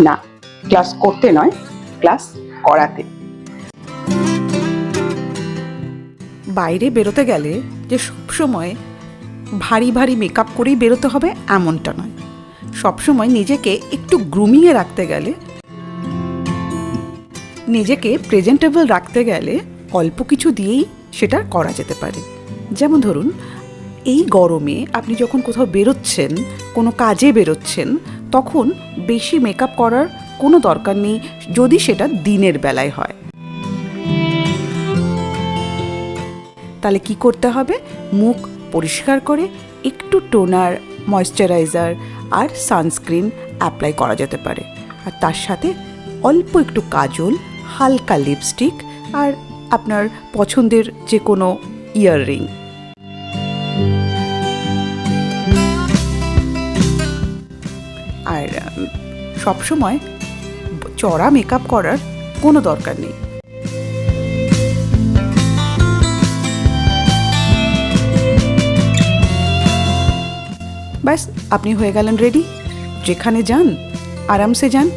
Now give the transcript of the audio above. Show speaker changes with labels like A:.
A: না, ক্লাস করতে নয়, ক্লাস করাতে।
B: বাইরে বেরোতে গেলে যে সবসময় ভারী ভারী মেকআপ করেই বেরোতে হবে এমনটা নয়। সবসময় নিজেকে একটু গ্রুমিংয়ে রাখতে গেলে, নিজেকে প্রেজেন্টেবল রাখতে গেলে অল্প কিছু দিয়েই সেটা করা যেতে পারে। যেমন ধরুন, এই গরমে আপনি যখন কোথাও বেরোচ্ছেন, কোনো কাজে বেরোচ্ছেন, তখন বেশি মেকআপ করার কোনো দরকার নেই যদি সেটা দিনের বেলায় হয়। তাহলে কি করতে হবে? মুখ পরিষ্কার করে একটু টোনার, ময়েশ্চারাইজার আর সানস্ক্রিন অ্যাপ্লাই করা যেতে পারে। আর তার সাথে অল্প একটু কাজল, হালকা লিপস্টিক আর আপনার পছন্দের যে কোনো ইয়াররিং। আর সবসময় চড়া মেকআপ করার কোনো দরকার নেই। ব্যাস, আপনি হয়ে গেলেন রেডি। যেখানে যান আরামসে যান,